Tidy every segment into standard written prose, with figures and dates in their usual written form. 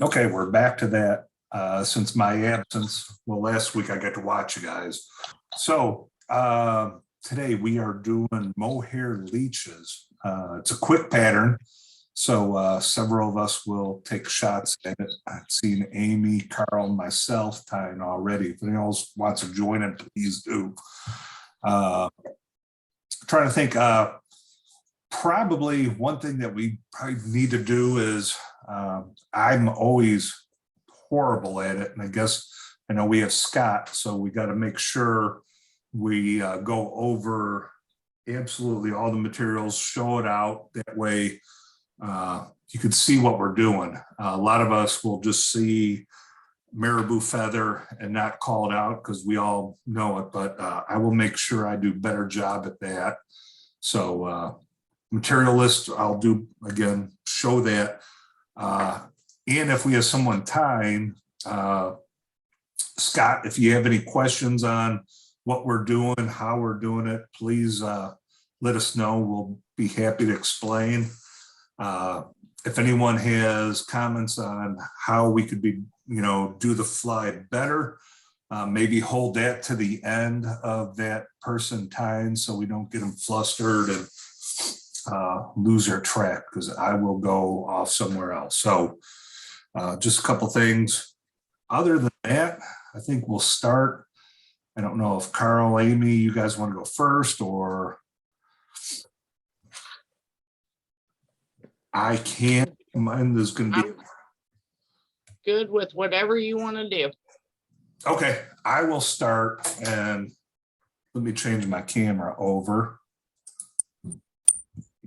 Okay, we're back to that. Since my absence, well, last week I got to watch you guys. So today we are doing mohair leeches. It's a quick pattern, so several of us will take shots at it. I've seen Amy, Carl, and myself tying already. If anyone else wants to join in, please do. Uh, Trying to think. Probably one thing that we probably need to do is I'm always horrible at it. And I guess I know we have Scott, so we got to make sure we go over absolutely all the materials, show it out. That way you can see what we're doing. A lot of us will just see marabou feather and not call it out because we all know it, but I will make sure I do a better job at that. So material list, I'll do again, show that. And if we have someone tying, Scott, if you have any questions on what we're doing, how we're doing it, please let us know. We'll be happy to explain. If anyone has comments on how we could be, do the fly better, maybe hold that to the end of that person tying so we don't get them flustered and lose their track, because I will go off somewhere else. So just a couple things. Other than that, I think we'll start. I don't know if Carl, Amy, you guys want to go first, or I can't. Mine is going to be I'm good with whatever you want to do. okay. I will start, and let me change my camera over.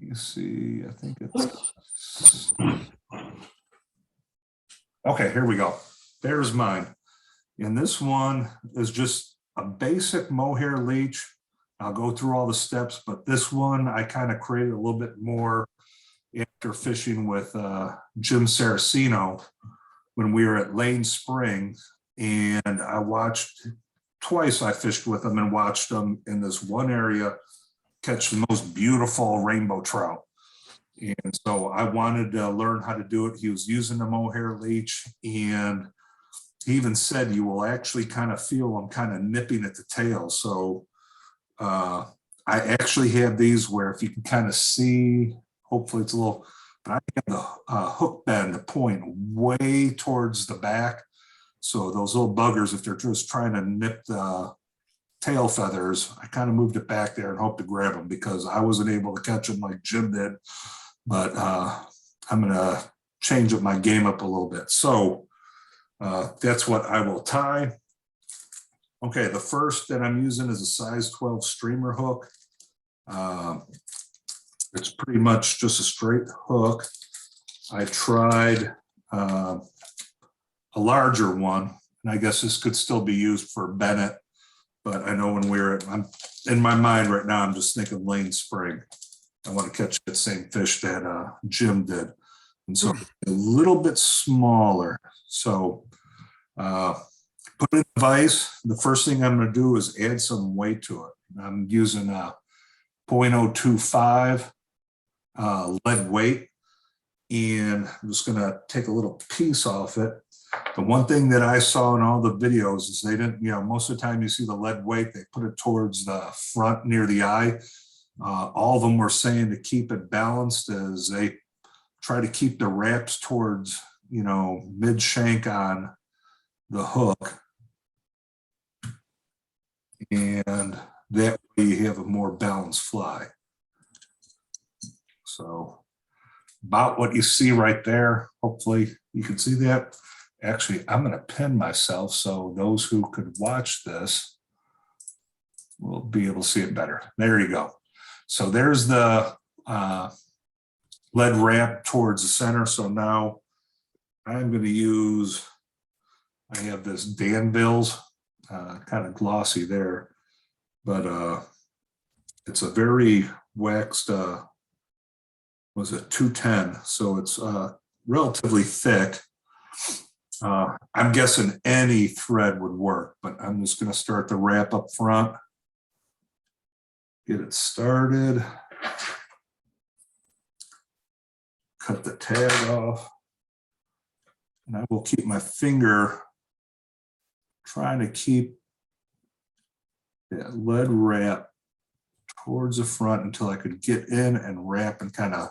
You see, I think it's okay. Here we go. There's mine. And this one is just a basic mohair leech. I'll go through all the steps, but this one I kind of created a little bit more after fishing with Jim Saraceno when we were at Lane Springs. And I watched twice, I fished with him and watched them in this one area catch the most beautiful rainbow trout. And so I wanted to learn how to do it. He was using the mohair leech, and he even said you will actually kind of feel them kind of nipping at the tail. So I actually have these where if you can kind of see, hopefully it's a little, but I have the hook bend, the point way towards the back. So those little buggers, if they're just trying to nip the tail feathers, I kind of moved it back there and hope to grab them, because I wasn't able to catch them like Jim did. But I'm going to change up my game up a little bit. So that's what I will tie. Okay, the first that I'm using is a size 12 streamer hook. It's pretty much just a straight hook. I tried a larger one, and I guess this could still be used for Bennett, but I know when I'm in my mind right now, I'm just thinking Lane Spring. I want to catch that same fish that Jim did. And so a little bit smaller. So put it in the vise. The first thing I'm going to do is add some weight to it. I'm using a 0.025 lead weight, and I'm just going to take a little piece off it. The one thing that I saw in all the videos is they didn't, most of the time you see the lead weight, they put it towards the front near the eye. All of them were saying to keep it balanced as they try to keep the wraps towards, mid shank on the hook. And that way you have a more balanced fly. So about what you see right there, hopefully you can see that. Actually, I'm going to pin myself so those who could watch this will be able to see it better. There you go. So there's the lead wrap towards the center. So now I'm going to use, I have this Danville's, kind of glossy there, but it's a very waxed, was it 210? So it's relatively thick. I'm guessing any thread would work, but I'm just going to start the wrap up front. Get it started. Cut the tag off. And I will keep my finger trying to keep that lead wrap towards the front until I could get in and wrap and kind of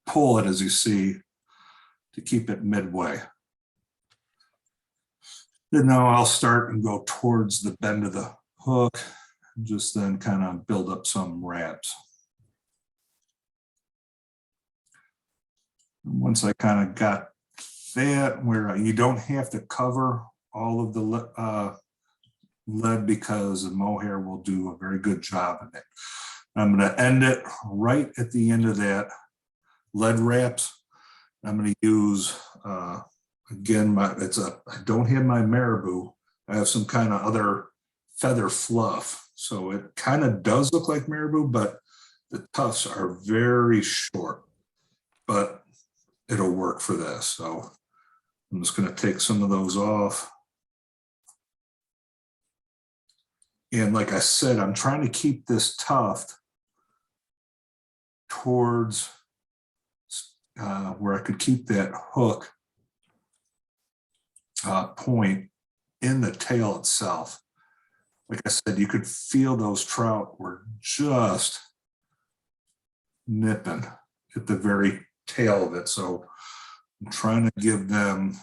pull it, as you see, to keep it midway. Then now I'll start and go towards the bend of the hook, just then kind of build up some wraps. And once I kind of got that where you don't have to cover all of the lead because the mohair will do a very good job in it. I'm going to end it right at the end of that lead wraps. I'm going to use again, I don't have my marabou. I have some kind of other feather fluff. So it kind of does look like marabou, but the tufts are very short, but it'll work for this. So I'm just going to take some of those off. And like I said, I'm trying to keep this tuft towards where I could keep that hook point in the tail itself. Like I said, you could feel those trout were just nipping at the very tail of it. So I'm trying to give them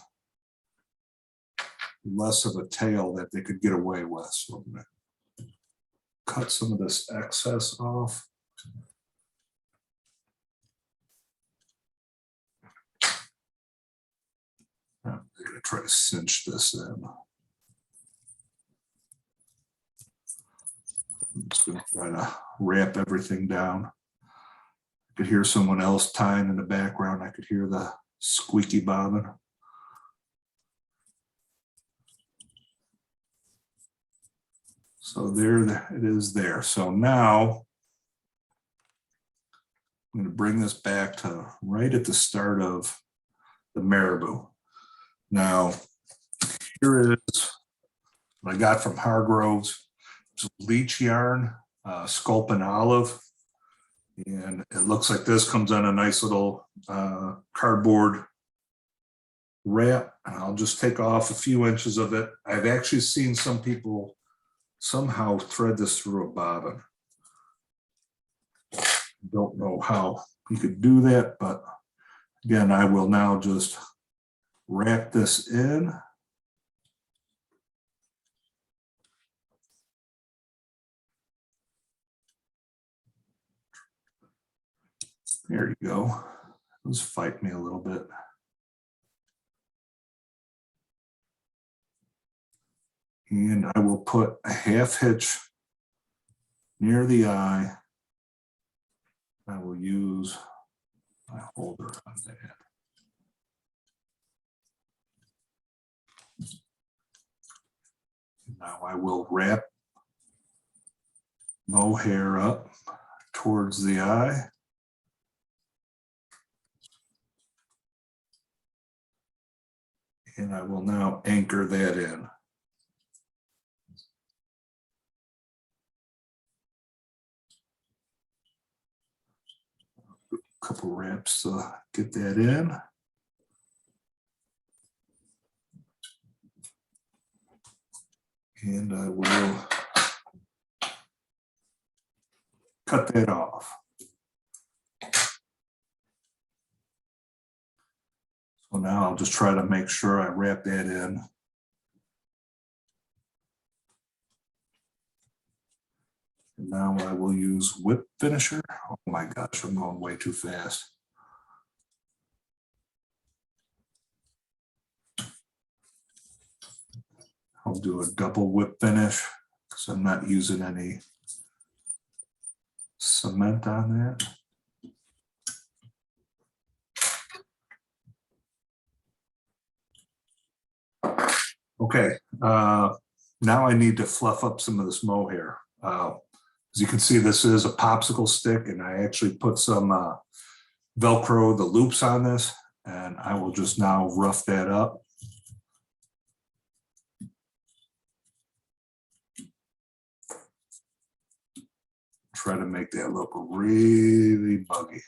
less of a tail that they could get away with. So I'm going to cut some of this excess off. I'm going to try to cinch this in. I'm just going to try to wrap everything down. I could hear someone else tying in the background. I could hear the squeaky bobbin. So there it is there. So now I'm going to bring this back to right at the start of the marabou. Now, here is what I got from Hargroves. It's leech yarn, Sculpin Olive. And it looks like this comes on a nice little cardboard wrap. And I'll just take off a few inches of it. I've actually seen some people somehow thread this through a bobbin. Don't know how you could do that, but again, I will now just wrap this in. There you go. Let's fight me a little bit. And I will put a half hitch near the eye. I will use my holder on that. Now I will wrap mohair up towards the eye. And I will now anchor that in. A couple wraps to get that in. And I will cut that off. So now I'll just try to make sure I wrap that in. And now I will use whip finisher. Oh my gosh, I'm going way too fast. I'll do a double whip finish because I'm not using any cement on that. Okay, now I need to fluff up some of this mohair. As you can see, this is a popsicle stick, and I actually put some Velcro, the loops on this, and I will just now rough that up. Try to make that look really buggy.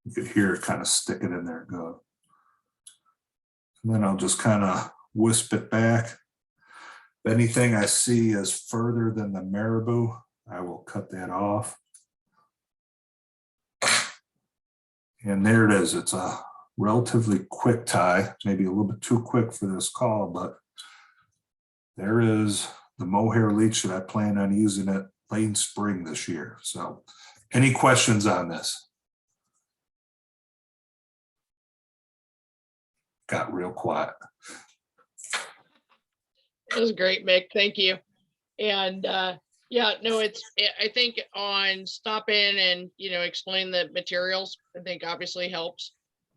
You could hear it kind of sticking in there good. And then I'll just kind of wisp it back. If anything I see is further than the marabou, I will cut that off. And there it is. It's a relatively quick tie, maybe a little bit too quick for this call, but there is the mohair leech that I plan on using it late spring this year. So any questions on this? Got real quiet. That was great, Mick. Thank you. And yeah, no, I think on stop in and, explain the materials, I think obviously helps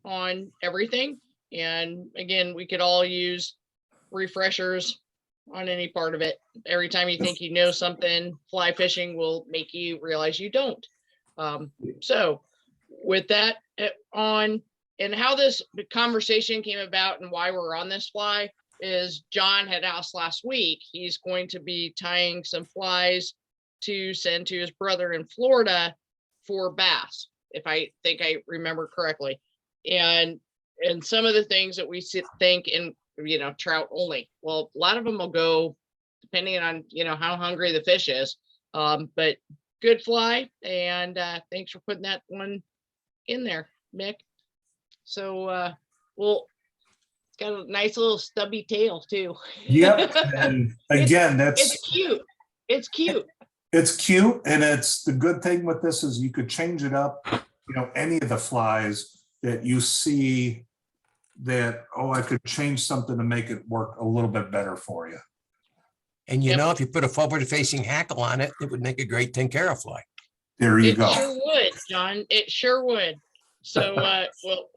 on everything. And again, we could all use refreshers on any part of it. Every time you think you know something, fly fishing will make you realize you don't. So with that and how this conversation came about and why we're on this fly is John had asked last week, he's going to be tying some flies to send to his brother in Florida for bass, if I think I remember correctly. And some of the things that we think in, trout only, well, a lot of them will go depending on, how hungry the fish is. But good fly. And thanks for putting that one in there, Mick. So we'll got a nice little stubby tail too. Yep. And again, it's cute. It's cute. It's cute. And it's the good thing with this is you could change it up, any of the flies that you see that, I could change something to make it work a little bit better for you. And if you put a forward facing hackle on it, it would make a great tenkara fly. There you it go. It sure would, John. It sure would. So, well,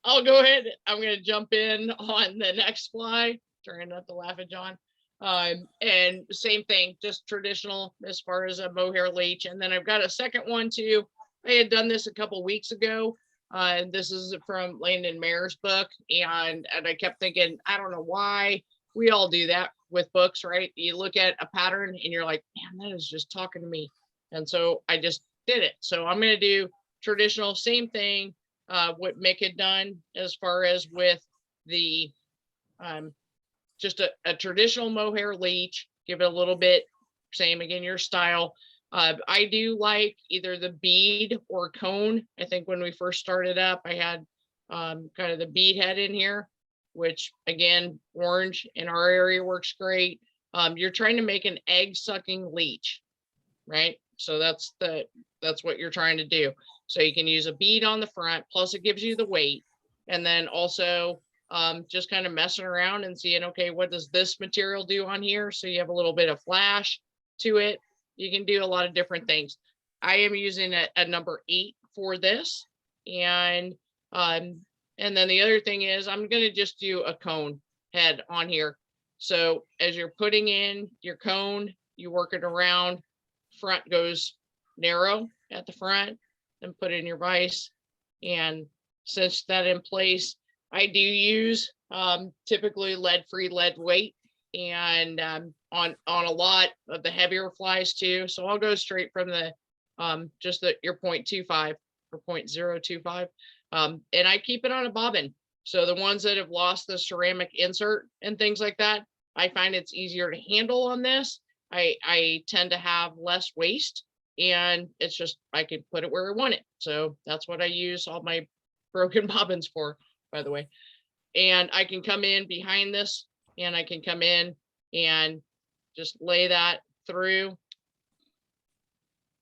I'll go ahead. I'm going to jump in on the next fly. Trying not to laugh at John. And same thing, just traditional as far as a mohair leech. And then I've got a second one too. I had done this a couple weeks ago. And this is from Landon Mayer's book. And I kept thinking, I don't know why we all do that with books, right? You look at a pattern and you're like, man, that is just talking to me. And so I just did it. So I'm going to do traditional, same thing. What Mick had done as far as with the just a traditional mohair leech, give it a little bit, same again, your style. I do like either the bead or cone. I think when we first started up, I had kind of the bead head in here, which again, orange in our area works great. You're trying to make an egg sucking leech, right? So that's what you're trying to do. So you can use a bead on the front, plus it gives you the weight. And then also just kind of messing around and seeing, okay, what does this material do on here? So you have a little bit of flash to it. You can do a lot of different things. I am using a number 8 for this. And then the other thing is I'm going to just do a cone head on here. So as you're putting in your cone, you work it around, front goes narrow at the front, and put in your vise and cinch that in place. I do use typically lead-free lead weight and on a lot of the heavier flies too. So I'll go straight from the your 0.25 or 0.025. And I keep it on a bobbin. So the ones that have lost the ceramic insert and things like that, I find it's easier to handle on this. I tend to have less waste. And it's just, I can put it where I want it. So that's what I use all my broken bobbins for, by the way. And I can come in behind this and I can come in and just lay that through.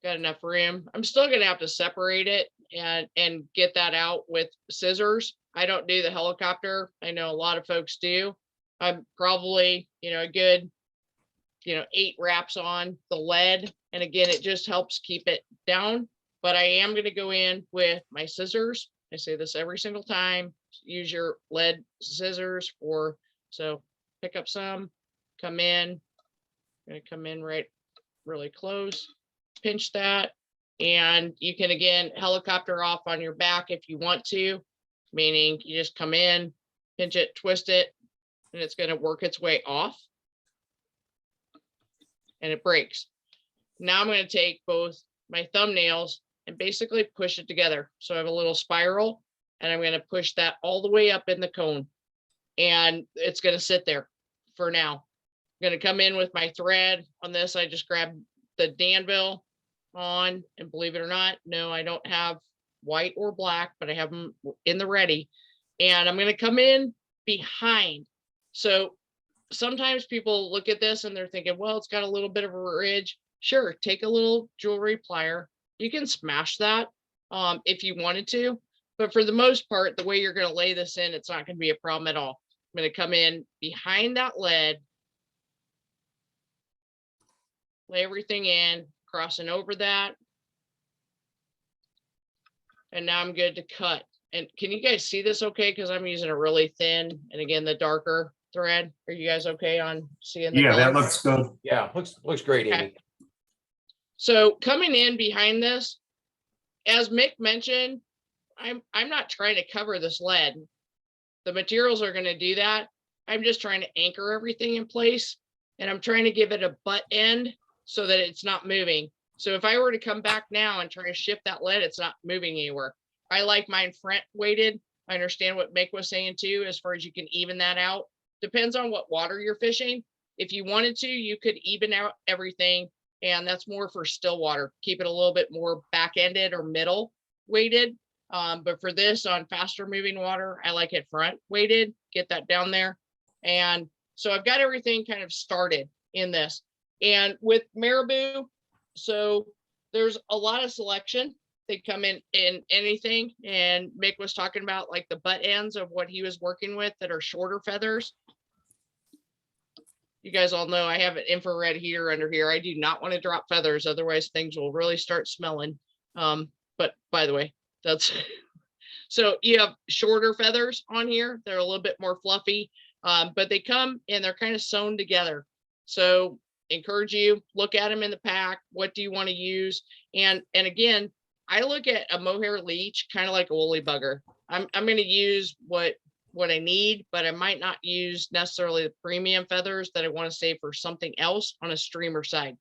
Got enough room. I'm still going to have to separate it and get that out with scissors. I don't do the helicopter. I know a lot of folks do. I'm probably, a good, 8 wraps on the lead. And again, it just helps keep it down. But I am going to go in with my scissors. I say this every single time. Use your lead scissors so pick up some, come in. I'm going to come in right really close, pinch that. And you can, again, helicopter off on your back if you want to, meaning you just come in, pinch it, twist it, and it's going to work its way off. And it breaks. Now I'm going to take both my thumbnails and basically push it together. So I have a little spiral, and I'm going to push that all the way up in the cone, and it's going to sit there for now. I'm going to come in with my thread on this. I just grabbed the Danville on, and believe it or not, no, I don't have white or black, but I have them in the ready. And I'm going to come in behind. So sometimes people look at this and they're thinking, well, it's got a little bit of a ridge. Sure, take a little jewelry plier. You can smash that if you wanted to. But for the most part, the way you're going to lay this in, it's not going to be a problem at all. I'm going to come in behind that lead, lay everything in, crossing over that. And now I'm good to cut. And can you guys see this okay? Because I'm using a really thin, and again, the darker thread. Are you guys okay on seeing the Yeah, that color? looks good. Yeah, looks great, Okay. Amy. So coming in behind this, as Mick mentioned, I'm not trying to cover this lead. The materials are going to do that. I'm just trying to anchor everything in place, and I'm trying to give it a butt end so that it's not moving. So if I were to come back now and try to shift that lead, it's not moving anywhere. I like mine front weighted. I understand what Mick was saying too, as far as you can even that out. Depends on what water you're fishing. If you wanted to, you could even out everything, and that's more for still water. Keep it a little bit more back-ended or middle weighted. But for this on faster moving water, I like it front weighted, get that down there. And so I've got everything kind of started in this. And with Marabou, so there's a lot of selection. They come in anything. And Mick was talking about like the butt ends of what he was working with that are shorter feathers. You guys all know I have an infrared heater under here. I do not want to drop feathers, otherwise things will really start smelling. But by the way, that's so you have shorter feathers on here. They're a little bit more fluffy, but they come and they're kind of sewn together. So encourage you, look at them in the pack. What do you want to use? And again, I look at a mohair leech kind of like a woolly bugger. I'm going to use what I need, but I might not use necessarily the premium feathers that I want to save for something else on a streamer side.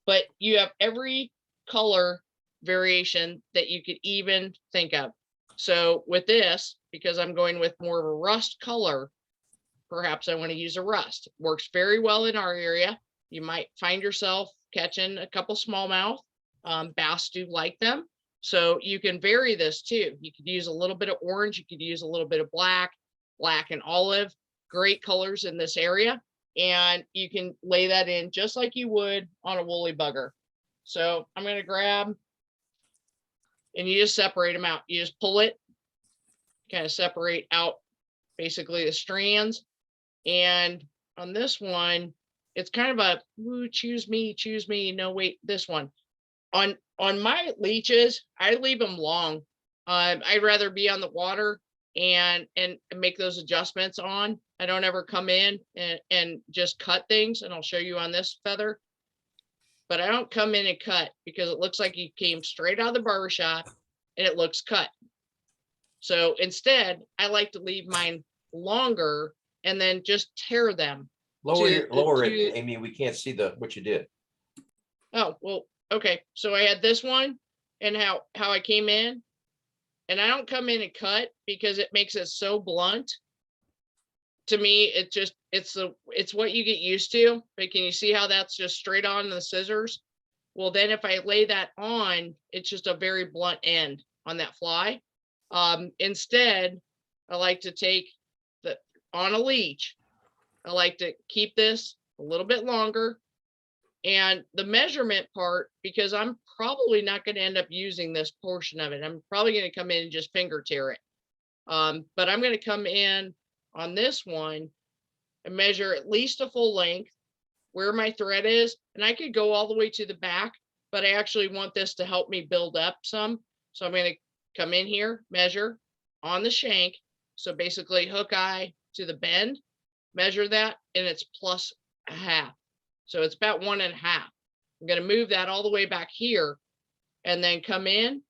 But you have every color variation that you could even think of. So with this, because I'm going with more of a rust color, perhaps I want to use a rust. Works very well in our area. You might find yourself catching a couple smallmouth. Bass do like them. So you can vary this too. You could use a little bit of orange. You could use a little bit of black and olive. Great colors in this area. And you can lay that in just like you would on a woolly bugger. So I'm going to grab, and you just separate them out. You just pull it, kind of separate out basically the strands. And on this one, it's kind of a, ooh, choose me. No, wait, this one. On my leeches, I leave them long. I'd rather be on the water and make those adjustments on. I don't ever come in and just cut things, and I'll show you on this feather. But I don't come in and cut because it looks like you came straight out of the barbershop and it looks cut. So instead, I like to leave mine longer and then just tear them. Lower to- it, Amy. We can't see what you did. Oh, well, okay. So I had this one and how I came in, and I don't come in and cut because it makes it so blunt. To me, it's what you get used to. But can you see how that's just straight on the scissors? Well, then if I lay that on, it's just a very blunt end on that fly. Instead, I like to take on a leech, I like to keep this a little bit longer. And the measurement part, because I'm probably not going to end up using this portion of it. I'm probably going to come in and just finger tear it. But I'm going to come in on this one and measure at least a full length where my thread is. And I could go all the way to the back, but I actually want this to help me build up some. So I'm going to come in here, measure on the shank. So basically hook eye to the bend, measure that, and it's plus a half. So it's about 1.5. I'm going to move that all the way back here and then come in.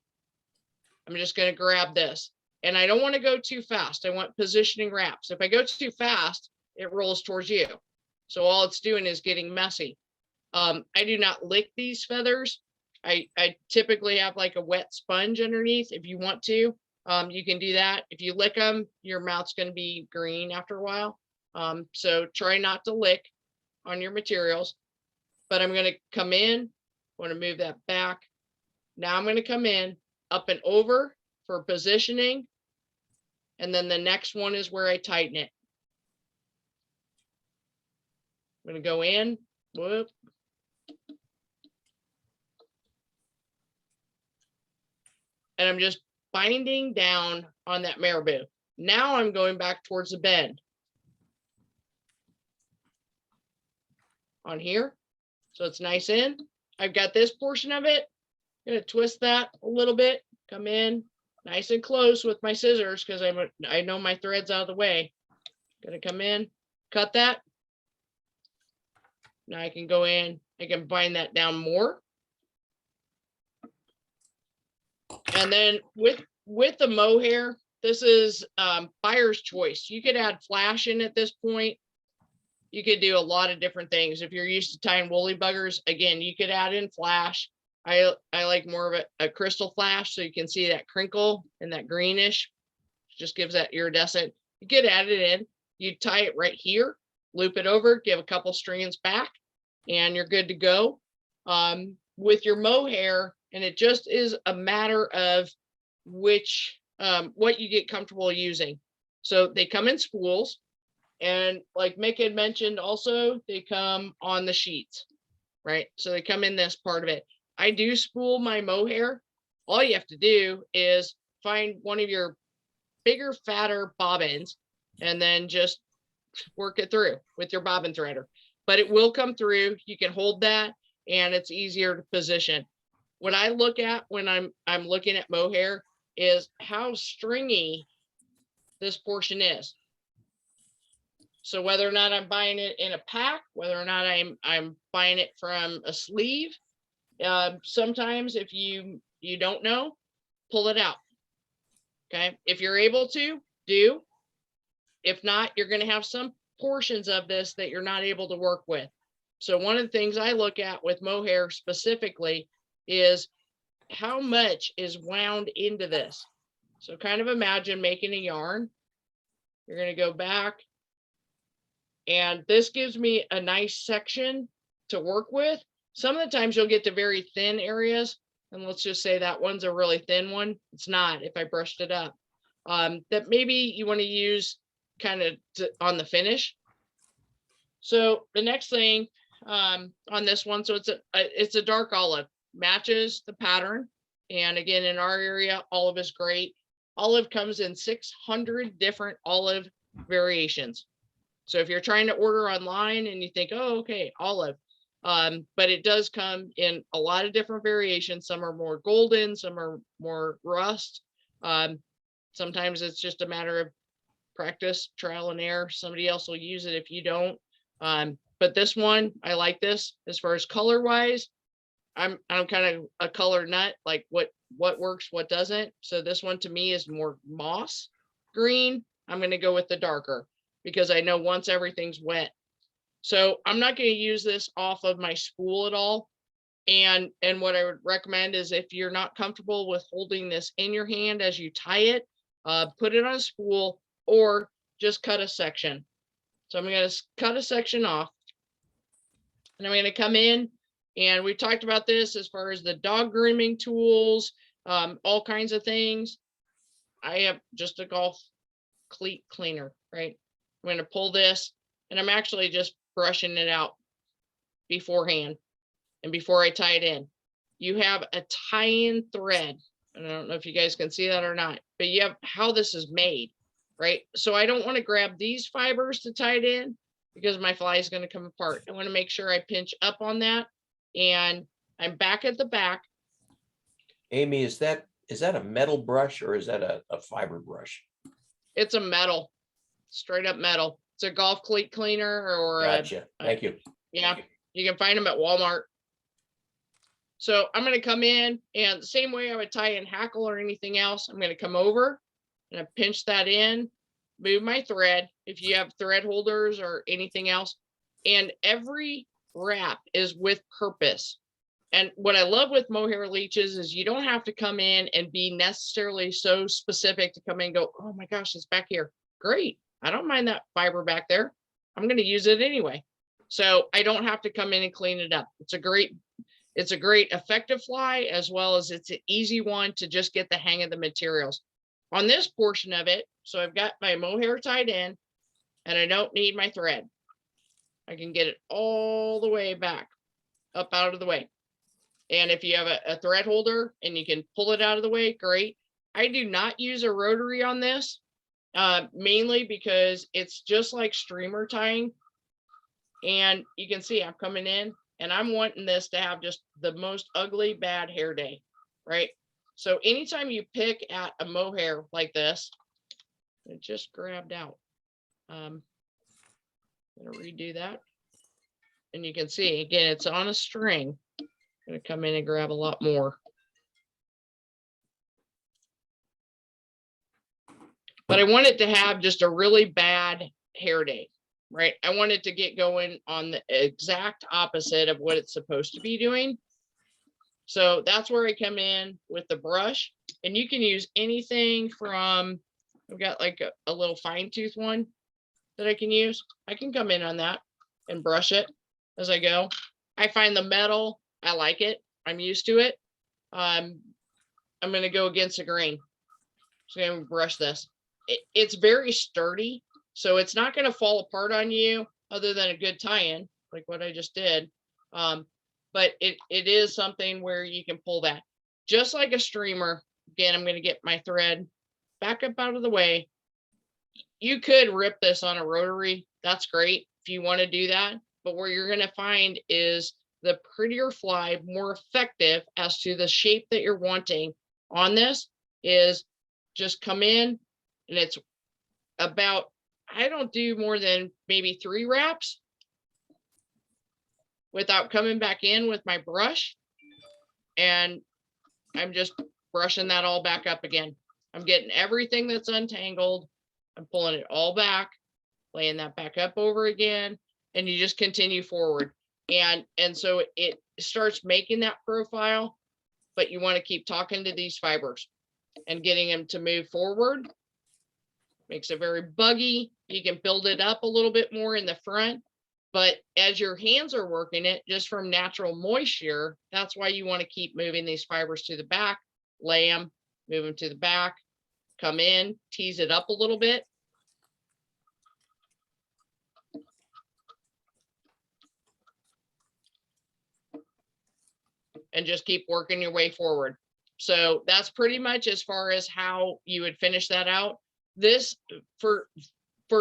I'm just going to grab this, and I don't want to go too fast. I want positioning wraps. If I go too fast, it rolls towards you. So all it's doing is getting messy. I do not lick these feathers I typically have like a wet sponge underneath. If you want to, you can do that. If you lick them, your mouth's going to be green after a while. So try not to lick on your materials, but I'm going to come in, want to move that back. Now I'm going to come in up and over for positioning. And then the next one is where I tighten it. I'm going to go in, whoop. And I'm just binding down on that marabou. Now I'm going back towards the bend. On here. So it's nice in. I've got this portion of it. I'm going to twist that a little bit, come in nice and close with my scissors because I know my thread's out of the way. Going to come in, cut that. Now I can go in, I can bind that down more. And then with the mohair, this is buyer's choice. You could add flash in at this point. You could do a lot of different things. If you're used to tying woolly buggers, again, you could add in flash. I like more of a crystal flash so you can see that crinkle and that greenish. Just gives that iridescent. You could add it in. You tie it right here, loop it over, give a couple strands back, and you're good to go. With your mohair, and it just is a matter of which what you get comfortable using. So they come in spools, and like Mick had mentioned also, they come on the sheets, right? So they come in this part of it. I do spool my mohair. All you have to do is find one of your bigger, fatter bobbins and then just work it through with your bobbin threader. But it will come through. You can hold that and it's easier to position. What I look at when I'm looking at mohair is how stringy this portion is. So whether or not I'm buying it in a pack, whether or not I'm buying it from a sleeve, sometimes if you don't know, pull it out. Okay, if you're able to, do. If not, you're going to have some portions of this that you're not able to work with. So one of the things I look at with mohair specifically is how much is wound into this. So kind of imagine making a yarn. You're going to go back, and this gives me a nice section to work with. Some of the times you'll get to very thin areas, and let's just say that one's a really thin one. It's not if I brushed it up. That maybe you want to use kind of on the finish. So the next thing on this one, so it's a dark olive, matches the pattern. And again, in our area, olive is great. Olive comes in 600 different olive variations. So if you're trying to order online and you think, oh, okay, olive, but it does come in a lot of different variations. Some are more golden, some are more rust. Sometimes it's just a matter of practice, trial and error. Somebody else will use it if you don't. But this one, I like this as far as color wise. I'm kind of a color nut, like what works, what doesn't. So this one to me is more moss green. I'm going to go with the darker because I know once everything's wet. So I'm not going to use this off of my spool at all. And what I would recommend is if you're not comfortable with holding this in your hand as you tie it, put it on a spool or just cut a section. So I'm going to cut a section off, and I'm going to come in, and we talked about this as far as the dog grooming tools, all kinds of things. I have just a golf cleat cleaner, right? I'm going to pull this, and I'm actually just brushing it out beforehand and before I tie it in. You have a tie-in thread, and I don't know if you guys can see that or not, but you have how this is made, right? So I don't want to grab these fibers to tie it in because my fly is going to come apart. I want to make sure I pinch up on that, and I'm back at the back. Amy, is that a metal brush or is that a fiber brush? It's a metal, straight up metal. It's a golf cleat cleaner or Gotcha. Thank you. Yeah, you can find them at Walmart. So I'm going to come in, and the same way I would tie in hackle or anything else, I'm going to come over and I pinch that in, move my thread. If you have thread holders or anything else, and every wrap is with purpose. And what I love with mohair leeches is you don't have to come in and be necessarily so specific to come in and go, oh my gosh, it's back here. Great. I don't mind that fiber back there. I'm going to use it anyway. So I don't have to come in and clean it up. It's a great effective fly, as well as it's an easy one to just get the hang of the materials. On this portion of it, so I've got my mohair tied in and I don't need my thread. I can get it all the way back, up out of the way. And if you have a thread holder and you can pull it out of the way, great. I do not use a rotary on this, mainly because it's just like streamer tying. And you can see I'm coming in and I'm wanting this to have just the most ugly, bad hair day, right? So anytime you pick at a mohair like this, it just grabbed out. I'm gonna redo that. And you can see, again, it's on a string. I'm gonna come in and grab a lot more. But I want it to have just a really bad hair day, right? I want it to get going on the exact opposite of what it's supposed to be doing. So that's where I come in with the brush, and you can use anything from, I've got like a little fine tooth one that I can use. I can come in on that and brush it as I go. I find the metal, I like it. I'm used to it. I'm going to go against the grain. So I'm going to brush this. It's very sturdy, so it's not going to fall apart on you other than a good tie-in, like what I just did. But it is something where you can pull that. Just like a streamer, again, I'm going to get my thread back up out of the way. You could rip this on a rotary. That's great if you want to do that. But where you're going to find is the prettier fly, more effective as to the shape that you're wanting on this, is just come in, and it's about, I don't do more than maybe 3 wraps without coming back in with my brush. And I'm just brushing that all back up again. I'm getting everything that's untangled. I'm pulling it all back, laying that back up over again, and you just continue forward. And so it starts making that profile, but you want to keep talking to these fibers and getting them to move forward. Makes it very buggy. You can build it up a little bit more in the front, but as your hands are working it, just from natural moisture, that's why you want to keep moving these fibers to the back, lay them, move them to the back, come in, tease it up a little bit. And just keep working your way forward. So that's pretty much as far as how you would finish that out. This, for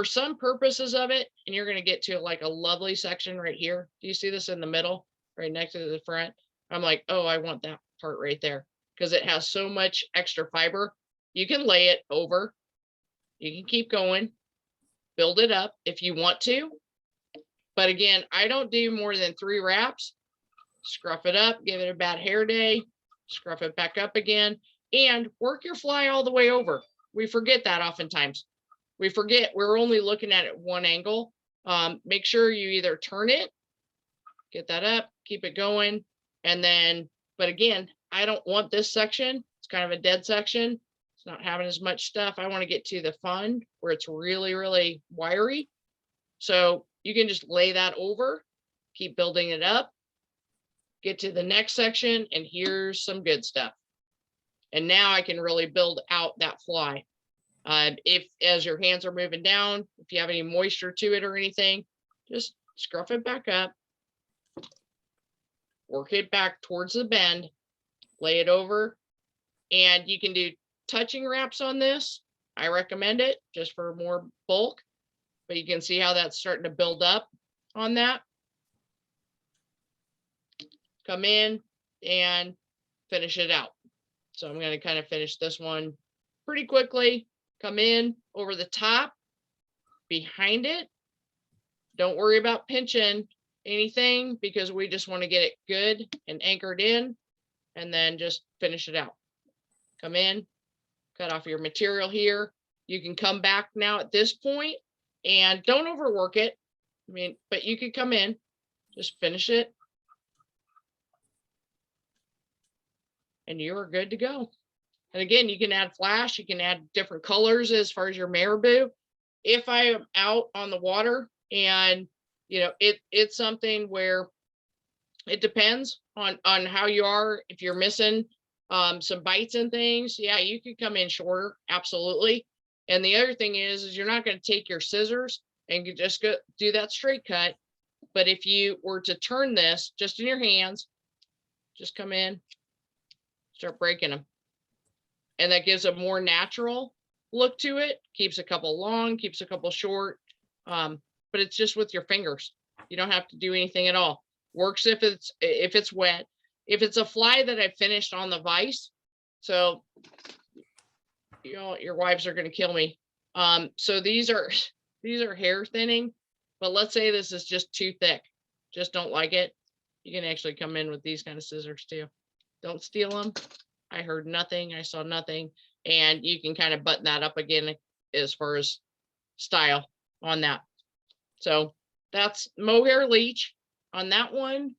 some purposes of it, and you're going to get to like a lovely section right here. Do you see this in the middle, right next to the front? I'm like, oh, I want that part right there because it has so much extra fiber. You can lay it over. You can keep going, build it up if you want to. But again, I don't do more than 3 wraps. Scruff it up, give it a bad hair day, scruff it back up again, and work your fly all the way over. We forget that oftentimes. We forget we're only looking at it one angle. Make sure you either turn it, get that up, keep it going, and then, but again, I don't want this section. It's kind of a dead section. It's not having as much stuff. I want to get to the fun where it's really, really wiry. So you can just lay that over, keep building it up, get to the next section, and here's some good stuff. And now I can really build out that fly. If, as your hands are moving down, if you have any moisture to it or anything, just scruff it back up, work it back towards the bend, lay it over, and you can do touching wraps on this. I recommend it just for more bulk, but you can see how that's starting to build up on that. Come in and finish it out. So I'm going to kind of finish this one pretty quickly. Come in over the top, behind it. Don't worry about pinching anything because we just want to get it good and anchored in, and then just finish it out. Come in, cut off your material here. You can come back now at this point and don't overwork it. I mean, but you could come in, just finish it. and you're good to go. And again, you can add flash, you can add different colors as far as your marabou. If I am out on the water and, you know, it's something where it depends on how you are. If you're missing some bites and things, yeah, you could come in shorter, absolutely. And the other thing is you're not going to take your scissors and you just go do that straight cut. But if you were to turn this just in your hands, just come in, start breaking them. And that gives a more natural look to it. Keeps a couple long, keeps a couple short. But it's just with your fingers. You don't have to do anything at all. Works if it's wet. If it's a fly that I finished on the vise, so you know your wives are going to kill me. So these are hair thinning, but let's say this is just too thick, just don't like it. You can actually come in with these kind of scissors too. Don't steal them. I heard nothing, I saw nothing, and you can kind of button that up again as far as style on that. So that's mohair leech on that one.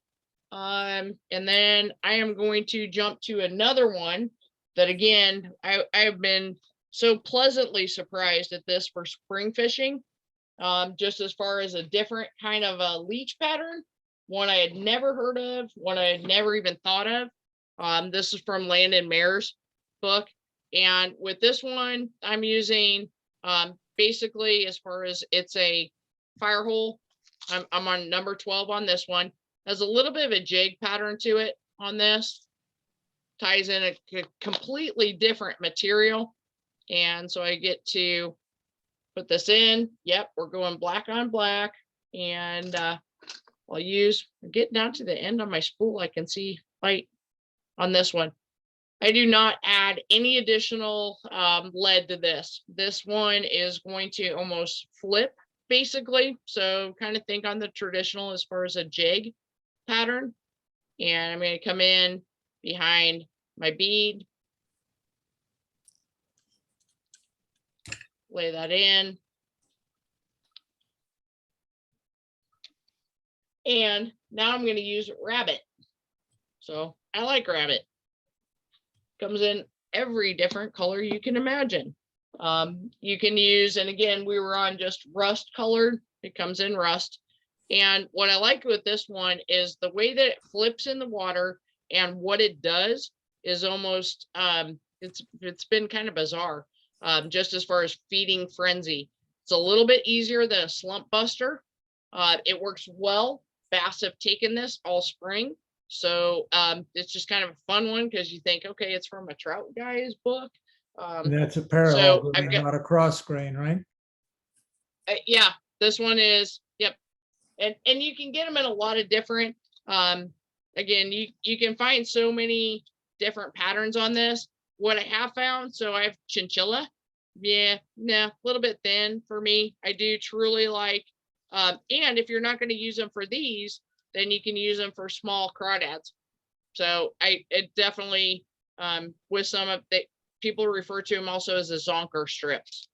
And then I am going to jump to another one that again, I've been so pleasantly surprised at this for spring fishing. Just as far as a different kind of a leech pattern, one I had never heard of, one I had never even thought of. This is from Landon Mayer's book. And with this one, I'm using basically as far as it's a fire hole. I'm on number 12 on this one. Has a little bit of a jig pattern to it on this. Ties in a completely different material. And so I get to put this in. Yep, we're going black on black. And I'll use, get down to the end on my spool. I can see light on this one. I do not add any additional lead to this. This one is going to almost flip basically. So kind of think on the traditional as far as a jig pattern. And I'm going to come in behind my bead, lay that in. And now I'm going to use rabbit. So I like rabbit. Comes in every different color you can imagine. You can use, and again, we were on just rust colored. It comes in rust. And what I like with this one is the way that it flips in the water, and what it does is almost, it's been kind of bizarre, just as far as feeding frenzy. It's a little bit easier than a slump buster. It works well. Bass have taken this all spring. So it's just kind of a fun one because you think, okay, it's from a trout guy's book. And that's a parallel, not a cross grain, right? Yeah, this one is, yep. And you can get them in a lot of different, again, you can find so many different patterns on this. What I have found, so I have chinchilla. Yeah, nah, a little bit thin for me. I do truly like, and if you're not going to use them for these, then you can use them for small crawdads. So it definitely, with some of the people refer to them also as the zonker strips.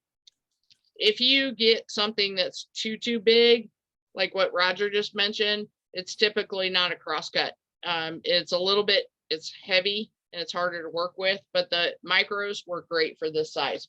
If you get something that's too big, like what Roger just mentioned, it's typically not a crosscut. It's a little bit, it's heavy and it's harder to work with, but the micros work great for this size.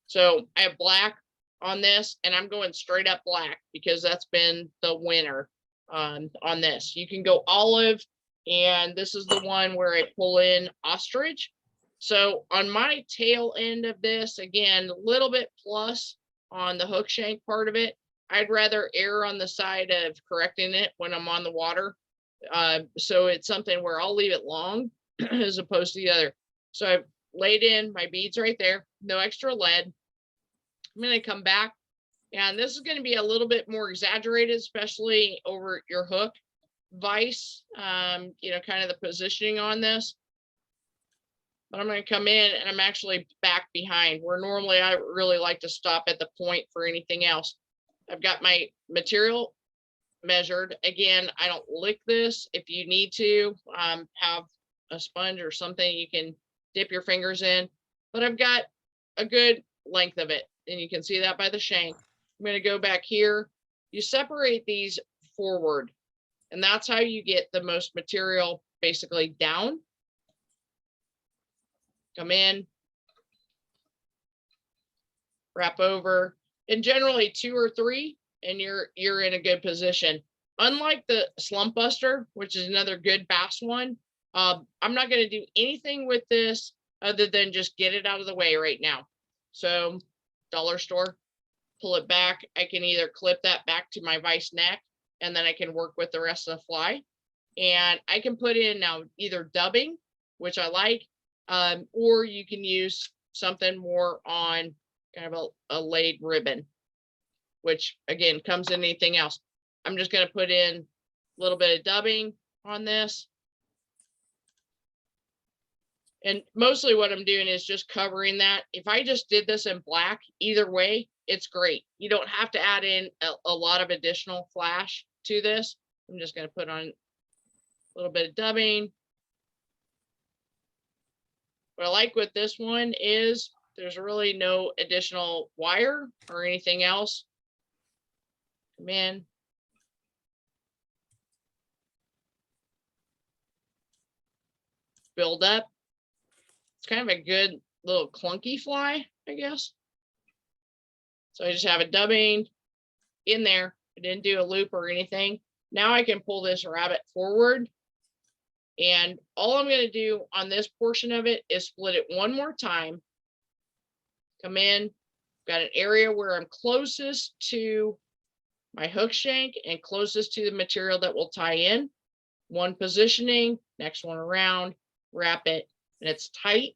So I have black on this, and I'm going straight up black because that's been the winner on this. You can go olive, and this is the one where I pull in ostrich. So on my tail end of this, again, a little bit plus on the hook shank part of it. I'd rather err on the side of correcting it when I'm on the water. So it's something where I'll leave it long as opposed to the other. So I've laid in my beads right there, no extra lead. I'm going to come back, and this is going to be a little bit more exaggerated, especially over your hook vise, you know, kind of the positioning on this. But I'm going to come in, and I'm actually back behind where normally I really like to stop at the point for anything else. I've got my material measured. Again, I don't lick this. If you need to have a sponge or something, you can dip your fingers in, but I've got a good length of it. And you can see that by the shank. I'm going to go back here. You separate these forward, and that's how you get the most material basically down. Come in. Wrap over, and generally 2 or 3, and you're in a good position. Unlike the Slump Buster, which is another good bass one, I'm not going to do anything with this other than just get it out of the way right now. So dollar store, pull it back. I can either clip that back to my vise neck, and then I can work with the rest of the fly. And I can put in now either dubbing, which I like, or you can use something more on kind of a laid ribbon, which again comes in anything else. I'm just going to put in a little bit of dubbing on this. And mostly what I'm doing is just covering that. If I just did this in black, either way, it's great. You don't have to add in a lot of additional flash to this. I'm just going to put on a little bit of dubbing. What I like with this one is there's really no additional wire or anything else. Come in. Build up. It's kind of a good little clunky fly, I guess. So I just have a dubbing in there. I didn't do a loop or anything. Now I can pull this rabbit forward. And all I'm going to do on this portion of it is split it one more time. Come in, got an area where I'm closest to my hook shank and closest to the material that will tie in. One positioning, next one around, wrap it, and it's tight.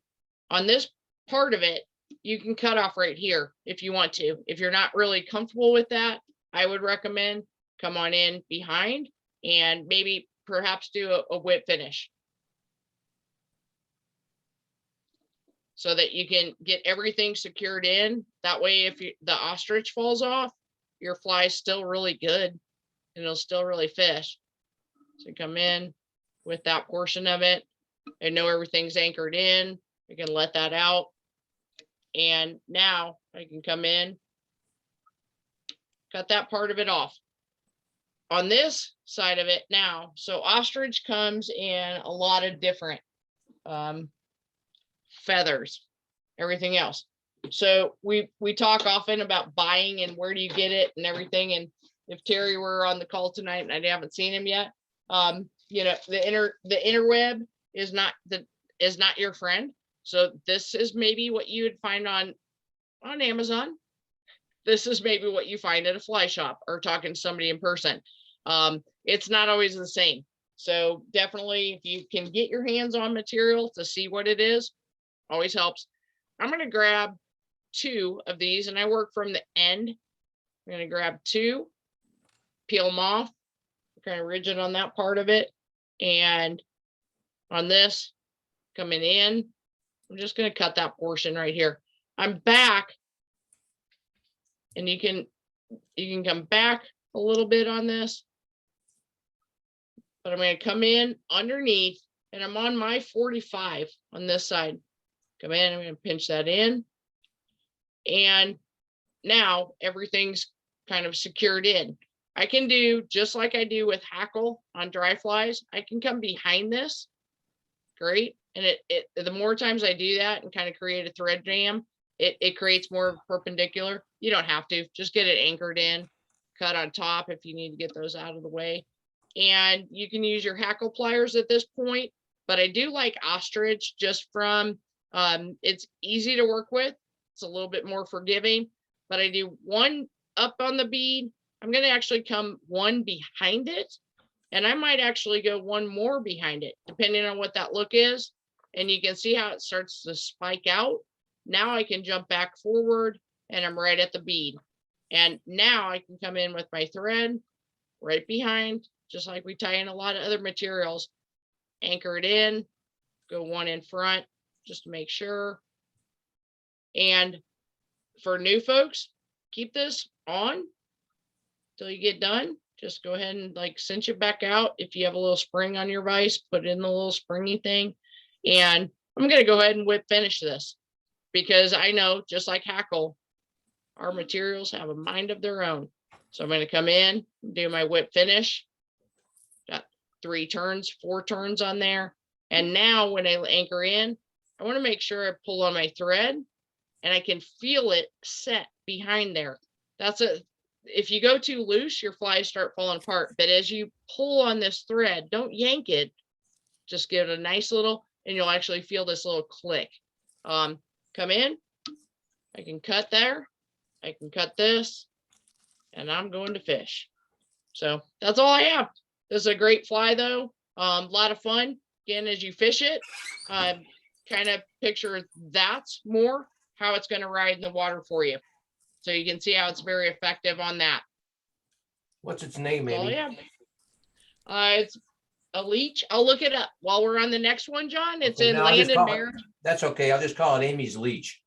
On this part of it, you can cut off right here if you want to. If you're not really comfortable with that, I would recommend come on in behind and maybe perhaps do a whip finish, so that you can get everything secured in. That way, if the ostrich falls off, your fly is still really good and it'll still really fish. So come in with that portion of it. I know everything's anchored in. I can let that out. And now I can come in, cut that part of it off. On this side of it now, so ostrich comes in a lot of different feathers, everything else. So we talk often about buying and where do you get it and everything. And if Terry were on the call tonight and I haven't seen him yet, you know, the interweb is not your friend. So this is maybe what you would find on Amazon. This is maybe what you find at a fly shop or talking to somebody in person. It's not always the same. So definitely if you can get your hands on material to see what it is, always helps. I'm going to grab 2 of these and I work from the end. I'm going to grab 2, peel them off, kind of rigid on that part of it. And on this, coming in, I'm just going to cut that portion right here. I'm back, and you can come back a little bit on this, but I'm going to come in underneath, and I'm on my 45 on this side. Come in, I'm going to pinch that in, and now everything's kind of secured in. I can do just like I do with hackle on dry flies. I can come behind this. Great. And the more times I do that and kind of create a thread jam, it creates more perpendicular. You don't have to, just get it anchored in, cut on top if you need to get those out of the way. And you can use your hackle pliers at this point, but I do like ostrich just from, it's easy to work with. It's a little bit more forgiving, but I do one up on the bead. I'm going to actually come one behind it. And I might actually go one more behind it, depending on what that look is. And you can see how it starts to spike out. Now I can jump back forward and I'm right at the bead. And now I can come in with my thread right behind, just like we tie in a lot of other materials, anchor it in, go one in front just to make sure. And for new folks, keep this on till you get done. Just go ahead and like cinch it back out. If you have a little spring on your vise, put in the little springy thing. And I'm going to go ahead and whip finish this, because I know, just like hackle, our materials have a mind of their own. So I'm going to come in, do my whip finish. Got 3 turns, 4 turns on there. And now when I anchor in, I want to make sure I pull on my thread and I can feel it set behind there. If you go too loose, your flies start falling apart. But as you pull on this thread, don't yank it, just give it a nice little, and you'll actually feel this little click. Come in, I can cut there, I can cut this, and I'm going to fish. So that's all I have. This is a great fly though. A lot of fun. Again, as you fish it, kind of picture that's more how it's going to ride in the water for you. So you can see how it's very effective on that. What's its name, Oh Amy? yeah. It's a leech. I'll look it up while we're on the next one, John. It's Okay, in no, I'll just Landon call it- Mare. That's okay. I'll just call it Amy's leech.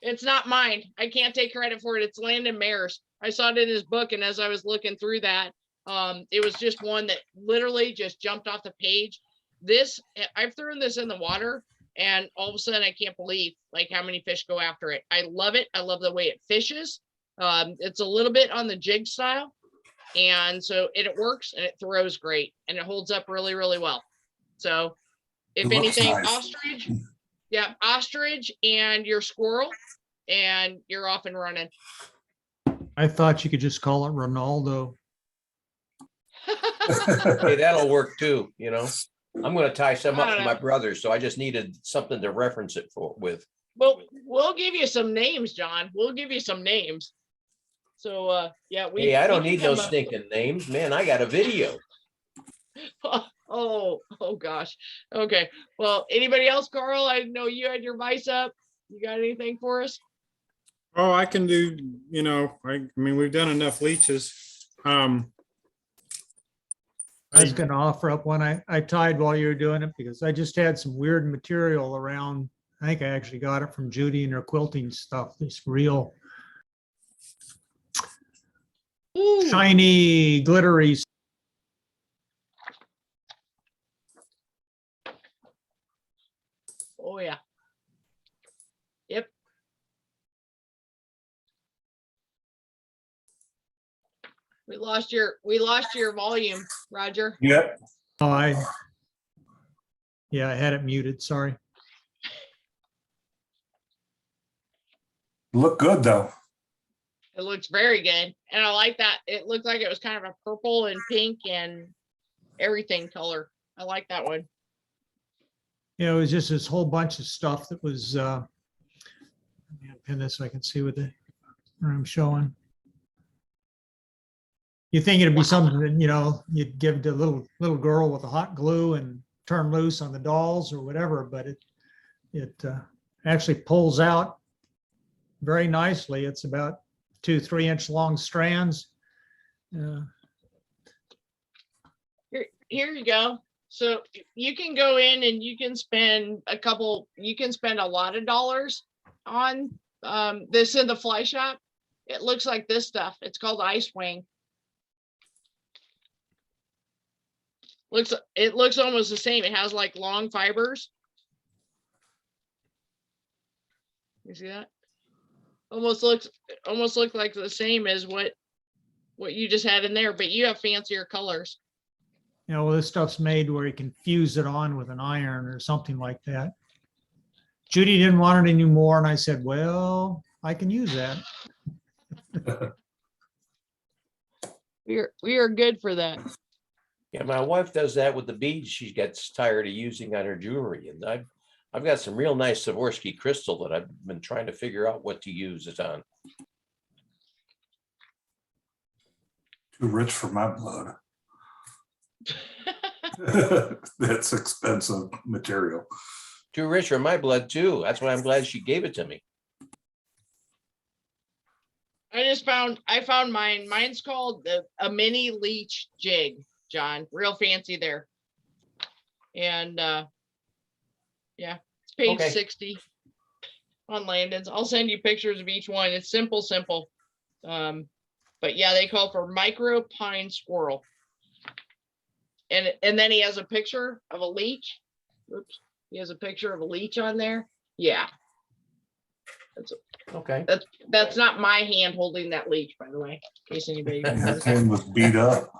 It's not mine. I can't take credit for it. It's Landon Mare's. I saw it in his book, and as I was looking through that, it was just one that literally just jumped off the page. I've thrown this in the water, and all of a sudden I can't believe like how many fish go after it. I love it. I love the way it fishes. It's a little bit on the jig style, and so it works and it throws great and it holds up really, really well. So if It looks anything, nice. ostrich, yeah, ostrich and your squirrel, and you're off and running. I thought you could just call it Ronaldo. Hey, that'll work too, you know? I'm gonna tie some I up don't for my know. brother, so I just needed something to reference it with. Well, we'll give you some names, John. We'll give you some names. So yeah, Hey, I we don't can need no come up- stinking names, man. I got a video. Oh gosh. Okay. Well, anybody else, Carl? I know you had your vice up. You got anything for us? Oh, I can do, I mean, we've done enough leeches. I was going to offer up one I tied while you were doing it because I just had some weird material around. I think I actually got it from Judy and her quilting stuff. This real Ooh, shiny, glittery. oh yeah. Yep. We lost your volume, Roger. Yep. I had it muted. Sorry. Look good though. It looks very good. And I like that. It looked like it was kind of a purple and pink and everything color. I like that one. It was just this whole bunch of stuff that was, let me pin this so I can see what I'm showing. You think it'd be something that, you'd give to a little girl with a hot glue and turn loose on the dolls or whatever, but it actually pulls out very nicely. It's about 2-3 inch long strands. Here you go. So you can go in and you can spend a lot of dollars on this in the fly shop. It looks like this stuff. It's called Ice Wing. It looks almost the same. It has like long fibers. You see that? Almost looks like the same as what you just had in there, but you have fancier colors. Well, this stuff's made where you can fuse it on with an iron or something like that. Judy didn't want it anymore, and I said, well, I can use that. We are good for that. Yeah, my wife does that with the beads she gets tired of using on her jewelry. And I've got some real nice Swarovski crystal that I've been trying to figure out what to use it on. Too rich for my blood. That's expensive material. Too rich for my blood too. That's why I'm glad she gave it to me. I found mine. Mine's called a mini leech jig, John. Real fancy there. And yeah, it's page Okay. 60 on Landon's. I'll send you pictures of each one. It's simple. But yeah, they call for micro pine squirrel. And then he has a picture of a leech. Oops. He has a picture of a leech on there. Yeah. Okay. That's not my hand holding that leech, by the way, in case anybody. That thing was beat up.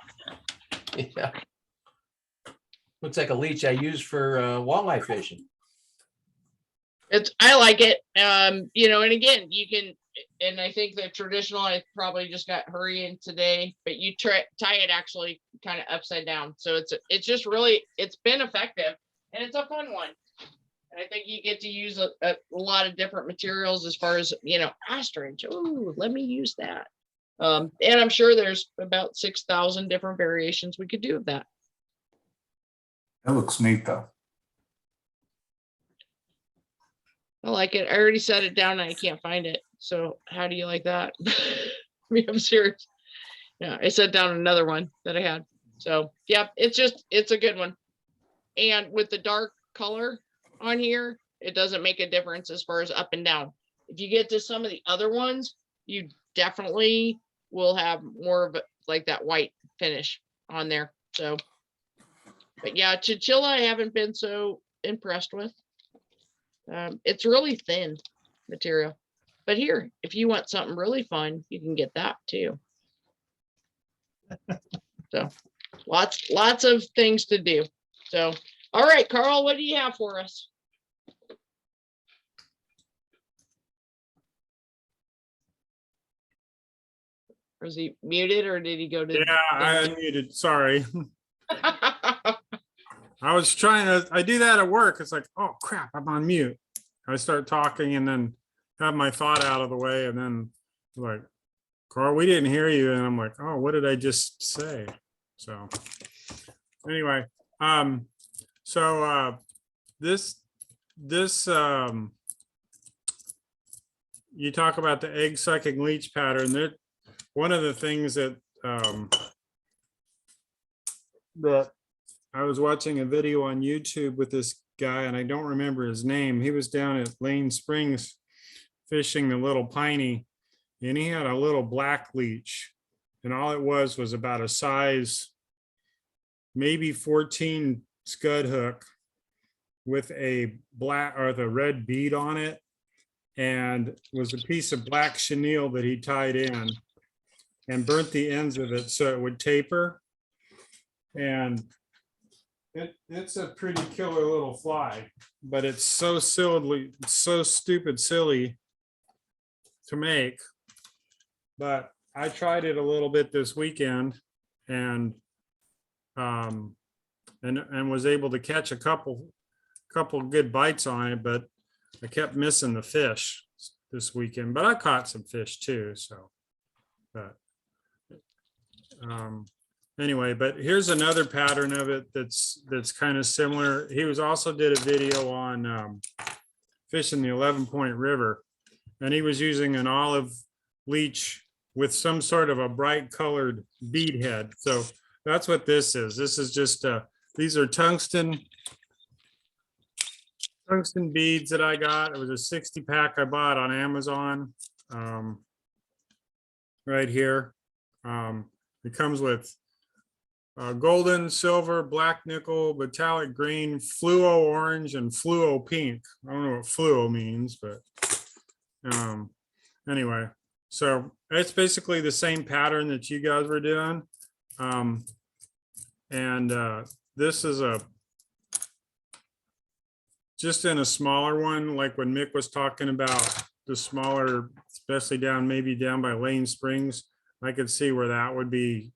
Yeah. Looks like a leech I use for walleye fishing. I like it. You know, and again, you can, and I think the traditional, I probably just got hurrying today, but you tie it actually kind of upside down. So it's just really, it's been effective and it's a fun one. And I think you get to use a lot of different materials as far as, you know, ostrich. Oh, let me use that. And I'm sure there's about 6,000 different variations we could do of that. That looks neat though. I like it. I already set it down and I can't find it. So how do you like that? I mean, I'm serious. Yeah, I set down another one that I had. So yeah, it's a good one. And with the dark color on here, it doesn't make a difference as far as up and down. If you get to some of the other ones, you definitely will have more of like that white finish on there. So, but yeah, chinchilla, I haven't been so impressed with. It's really thin material, but here, if you want something really fun, you can get that too. So lots of things to do. So, all right, Carl, what do you have for us? Was he muted or did he go to? Yeah, I unmuted. Sorry. I was trying to, I do that at work. It's like, oh crap, I'm on mute. I start talking and then have my thought out of the way and then like, Carl, we didn't hear you. And I'm like, oh, what did I just say? So anyway, this you talk about the egg sucking leech pattern. That one of the things that that I was watching a video on YouTube with this guy, and I don't remember his name. He was down at Lane Springs fishing the little piney, and he had a little black leech, and all it was about a size maybe 14 scud hook with a black or the red bead on it, and was a piece of black chenille that he tied in and burnt the ends of it so it would taper. And it's a pretty killer little fly, but it's so stupid silly to make. But I tried it a little bit this weekend and was able to catch a couple good bites on it, but I kept missing the fish this weekend. But I caught some fish too. So, but anyway, but here's another pattern of it that's kind of similar. He was also did a video on fishing the 11 Point River, and he was using an olive leech with some sort of a bright colored bead head. So that's what this is. This is just these are tungsten beads that I got. It was a 60 pack I bought on Amazon right here. It comes with golden, silver, black nickel, metallic green, fluo orange, and fluo pink. I don't know what fluo means, but anyway, so it's basically the same pattern that you guys were doing. This is just in a smaller one, like when Mick was talking about the smaller, especially maybe down by Lane Springs. I could see where that would be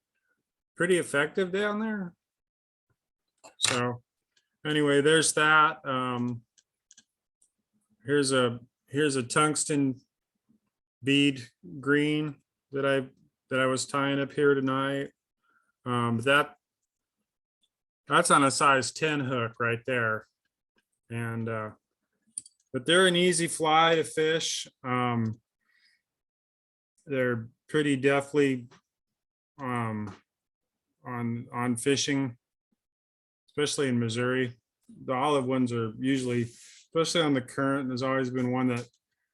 pretty effective down there. So anyway, there's that. Here's a tungsten bead green that I was tying up here tonight. That's on a size 10 hook right there. And but they're an easy fly to fish. They're pretty deftly on fishing, especially in Missouri. The olive ones are usually, especially on the current, there's always been one that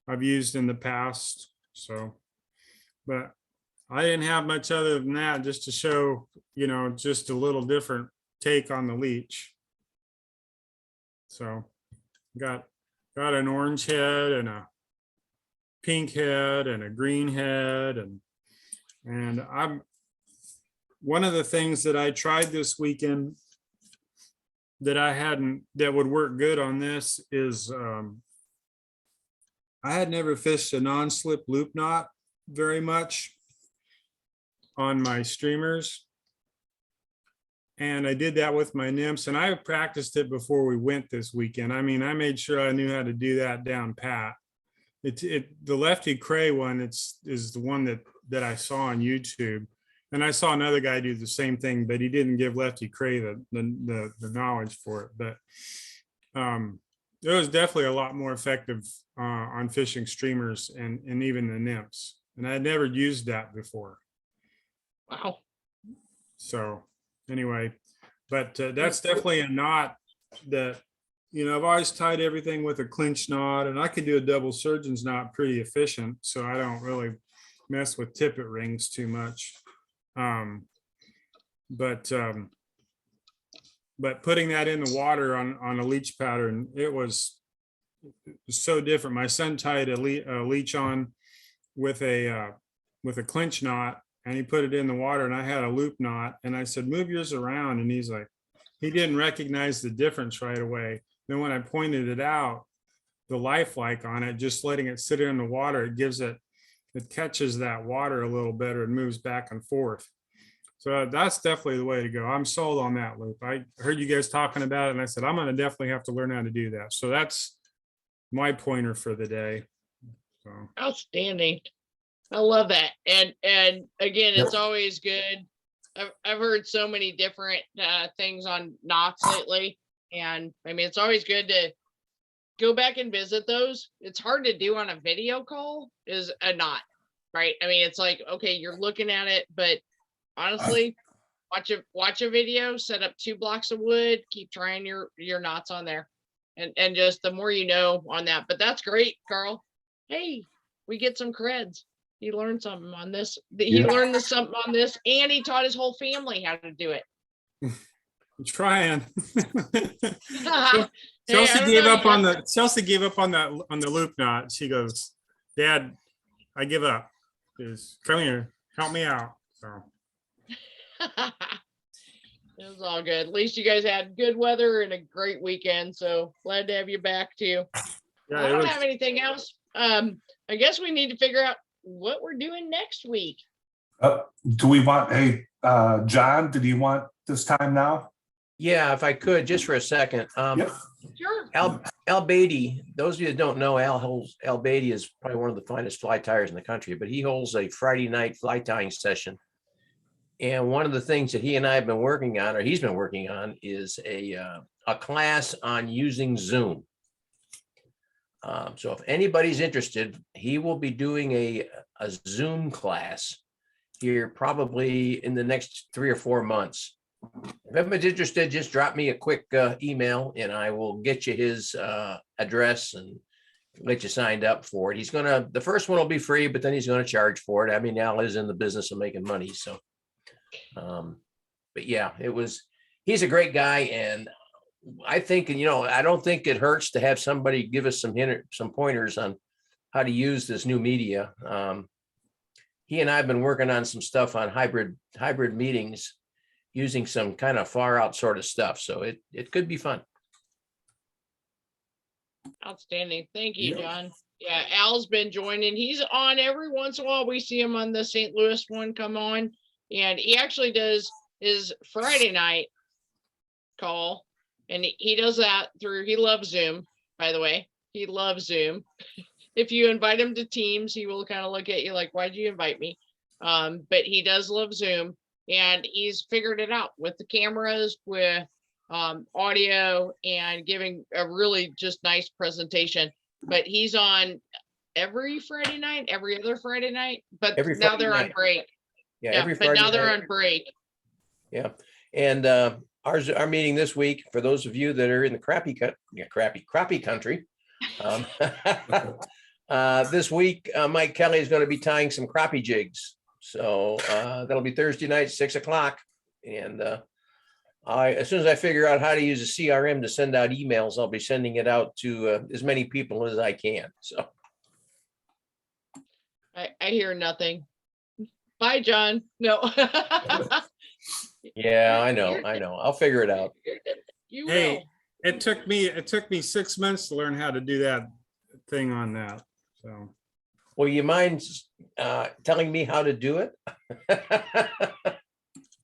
I've used in the past. So, but I didn't have much other than that, just to show, you know, just a little different take on the leech. So got an orange head and a pink head and a green head, and I'm one of the things that I tried this weekend that would work good on this is, I had never fished a non-slip loop knot very much on my streamers. And I did that with my nymphs, and I practiced it before we went this weekend. I mean, I made sure I knew how to do that down pat. The Lefty Cray one, is the one that I saw on YouTube. And I saw another guy do the same thing, but he didn't give Lefty Cray the knowledge for it. But it was definitely a lot more effective on fishing streamers and even the nymphs. And I had never used that before. Wow. So anyway, but that's definitely a knot that, I've always tied everything with a clinch knot, and I could do a double surgeon's knot pretty efficient. So I don't really mess with tippet rings too much. But putting that in the water on a leech pattern, it was so different. My son tied a leech on with a clinch knot, and he put it in the water, and I had a loop knot, and I said, move yours around. And he's like, he didn't recognize the difference right away. Then when I pointed it out, the lifelike on it, just letting it sit in the water, it catches that water a little better and moves back and forth. So that's definitely the way to go. I'm sold on that loop. I heard you guys talking about it, and I said, I'm going to definitely have to learn how to do that. So that's my pointer for the day. So. Outstanding. I love that. And again, it's always good. I've heard so many different things on knots lately. And I mean, it's always good to go back and visit those. It's hard to do on a video call is a knot, right? I mean, it's like, okay, you're looking at it, but honestly, watch a video, set up 2 blocks of wood, keep trying your knots on there. And just the more you know on that. But that's great, Carl. Hey, we get some creds. He learned something on this. He learned something on this, and he taught his whole family how to do it. I'm trying. Hey, Chelsea gave up on the loop knot. She goes, Dad, I give up. Just come here, help me out. So it was all good. At least you guys had good weather and a great weekend. So glad to have you back too. yeah, I it don't was, have anything else. I guess we need to figure out what we're doing next week. Do we want, hey, John, did you want this time now? Yeah, if I could, just for a second. Yep. Sure. Al Beatty, those of you that don't know, Al Beatty is probably one of the finest fly tyers in the country, but he holds a Friday night fly tying session. And one of the things that he and I have been working on, or he's been working on, is a class on using Zoom. So if anybody's interested, he will be doing a Zoom class here probably in the next 3 or 4 months. If anybody's interested, just drop me a quick email and I will get you his address and get you signed up for it. The first one will be free, but then he's going to charge for it. I mean, Al is in the business of making money. So, but yeah, he's a great guy. And I think, I don't think it hurts to have somebody give us some pointers on how to use this new media. He and I have been working on some stuff on hybrid meetings using some kind of far out sort of stuff. So it could be fun. Outstanding. Thank you, John. Yeah, Al's been joining. He's on every once in a while. We see him on the St. Louis one come on. And he actually does his Friday night call. And he does that he loves Zoom, by the way. He loves Zoom. If you invite him to Teams, he will kind of look at you like, why'd you invite me? But he does love Zoom. And he's figured it out with the cameras, with audio, and giving a really just nice presentation. But he's on every Friday night, every other Friday night, but now they're on break. Yeah, Yeah, but now they're on break. Yeah. And our meeting this week, for those of you that are in the crappie country, this week, Mike Kelly is going to be tying some crappie jigs. So that'll be Thursday night, 6 o'clock. And as soon as I figure out how to use a CRM to send out emails, I'll be sending it out to as many people as I can. So I hear nothing. Bye, John. No. yeah, I know. I'll figure it out. You Hey, will. it took me 6 months to learn how to do that thing on that. So Well, you mind telling me how to do it?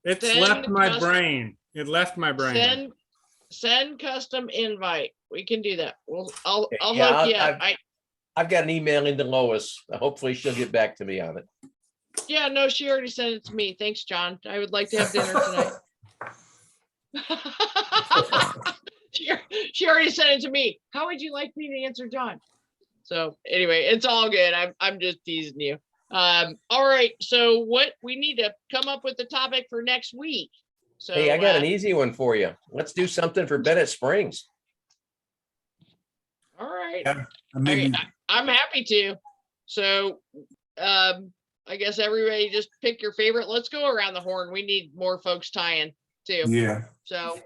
it's Send left my custom- brain. It left my brain. Send custom invite. We can do that. I'll Yeah, hook you up. I've got an email into Lois. Hopefully she'll get back to me on it. Yeah, no, she already sent it to me. Thanks, John. I would like to have dinner tonight. She already sent it to me. How would you like me to answer John? So anyway, it's all good. I'm just teasing you. All right. So what we need to come up with the topic for next week. So Hey, I got an easy one for you. Let's do something for Bennett Springs. all right. Yeah, maybe, I'm happy to. So I guess everybody just pick your favorite. Let's go around the horn. We need more folks tying too. yeah, So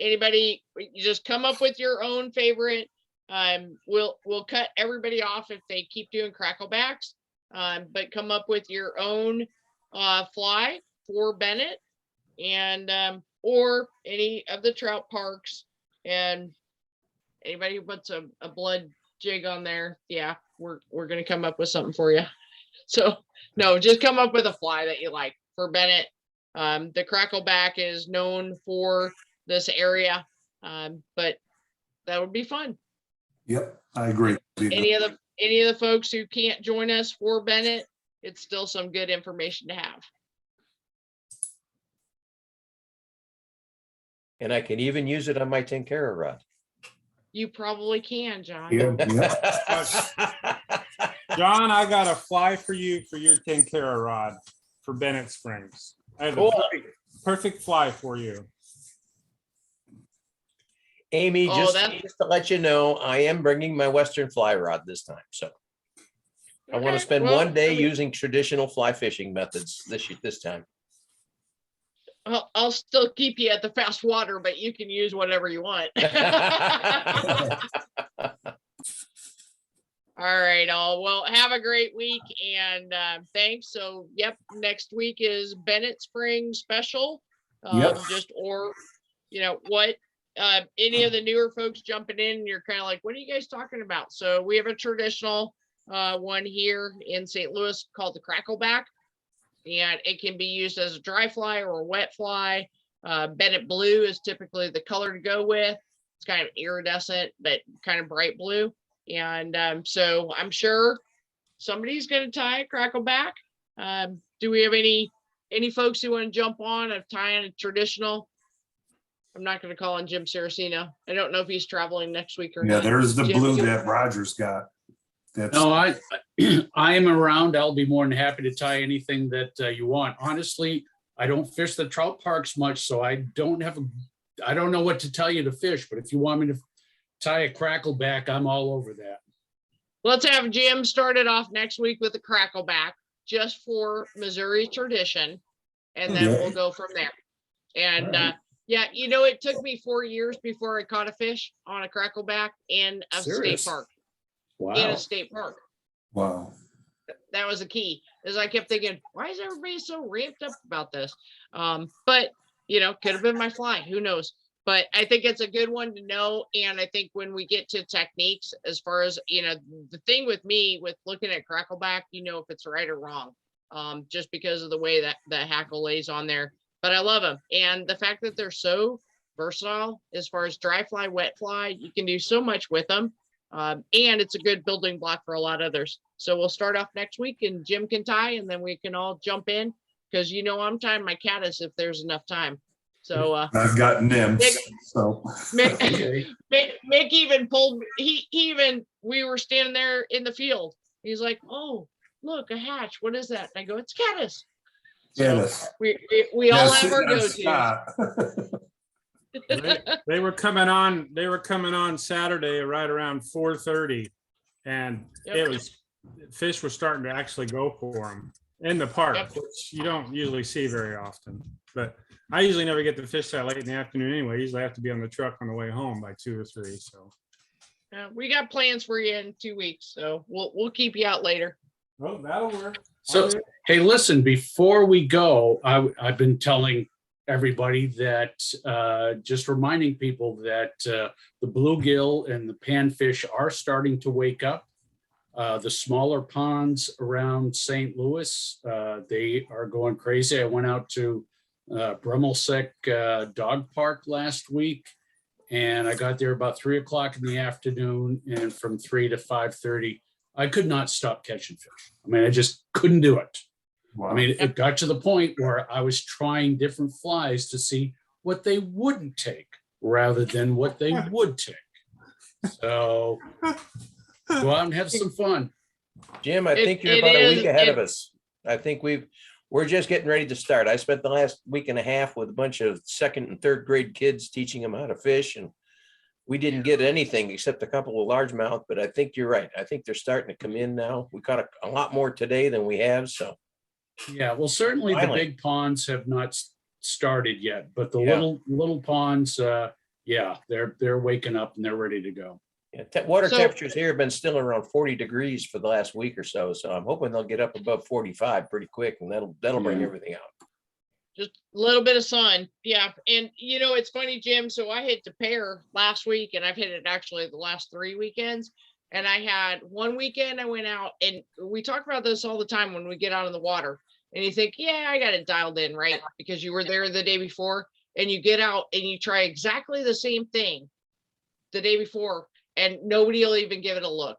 anybody, you just come up with your own favorite. We'll cut everybody off if they keep doing cracklebacks. But come up with your own fly for Bennett and or any of the trout parks, and anybody who puts a blood jig on there, yeah, we're gonna come up with something for you. So no, just come up with a fly that you like for Bennett. The crackleback is known for this area, but that would be fun. yep, I agree. Any of the folks who can't join us for Bennett, it's still some good information to have. And I can even use it on my Tenkara rod. You probably can, John. Yeah, yeah. John, I got a fly for you for your Tenkara rod for Bennett Springs. I have Cool. a perfect fly for you. Amy, Oh, just that's- just to let you know, I am bringing my Western fly rod this time. So I want Okay, to spend well, one day I mean, using traditional fly fishing methods this time. I'll still keep you at the fast water, but you can use whatever you want. All right, all. Well, have a great week and thanks. So, yep, next week is Bennett Springs special. Yep. Just or, you know, what any of the newer folks jumping in, you're kind of like, what are you guys talking about? So we have a traditional one here in St. Louis called the crackleback, and it can be used as a dry fly or a wet fly. Bennett blue is typically the color to go with. It's kind of iridescent, but kind of bright blue. And so I'm sure somebody's going to tie a crackleback. Do we have any folks who want to jump on of tying a traditional? I'm not going to call on Jim Saraceno. I don't know if he's traveling next week or Yeah, not. there's the Jim, blue you- that Rogers got. That's, No, I am around. I'll be more than happy to tie anything that you want. Honestly, I don't fish the trout parks much, so I don't know what to tell you to fish, but if you want me to tie a crackleback, I'm all over that. Let's have Jim start it off next week with a crackleback just for Missouri tradition. And then Yeah. we'll go from there. And All right. yeah, you know, it took me 4 years before I caught a fish on a crackleback in a Serious? state park. In Wow. a state park. wow. That was the key, is I kept thinking, why is everybody so ramped up about this? But you know, could have been my fly, who knows? But I think it's a good one to know. And I think when we get to techniques, as far as, you know, the thing with me with looking at crackleback, you know, if it's right or wrong, just because of the way that the hackle lays on there. But I love them. And the fact that they're so versatile as far as dry fly, wet fly, you can do so much with them. And it's a good building block for a lot of others. So we'll start off next week and Jim can tie and then we can all jump in because, you know, I'm tying my caddis if there's enough time. So I've got nymphs, so. Mick, Okay. Mick even pulled, we were standing there in the field. He's like, oh, look, a hatch. What is that? And I go, it's caddis. So Yes. we all have our go-tos. They were coming on Saturday right around 4:30, and Yep. fish were starting to actually go for them in the park, Yep. which you don't usually see very often. But I usually never get to fish that late in the afternoon anyway. Usually I have to be on the truck on the way home by 2 or 3. So, We got plans for you in 2 weeks, so we'll keep you out later. well, that'll work. So, hey, listen, before we go, I've been telling everybody that, just reminding people that the bluegill and the panfish are starting to wake up. The smaller ponds around St. Louis, they are going crazy. I went out to Brummelsek Dog Park last week, and I got there about 3 o'clock in the afternoon, and from 3 to 5:30, I could not stop catching fish. I mean, I just couldn't do it. Wow. I mean, it got to the point where I was trying different flies to see what they wouldn't take rather than what they would take. So go out and have some fun. Jim, I It- think you're it about a week is- ahead of it- us. I think we're just getting ready to start. I spent the last week and a half with a bunch of second and third grade kids teaching them how to fish, and we didn't get anything except a couple of largemouth, but I think you're right. I think they're starting to come in now. We caught a lot more today than we have, so. Yeah, well, certainly the Finally. big ponds have not started yet, but the Yeah. little ponds, yeah, they're waking up and they're ready to go. Yeah, water So- temperatures here have been still around 40 degrees for the last week or so, so I'm hoping they'll get up above 45 pretty quick, and that'll bring Yeah. everything out. Just a little bit of sun. Yeah. And you know, it's funny, Jim. So I hit Depair last week, and I've hit it actually the last 3 weekends. And I had one weekend I went out, and we talk about this all the time when we get out in the water. And you think, yeah, I got it dialed in, right? Because you were there the day before, and you get out and you try exactly the same thing the day before, and nobody will even give it a look.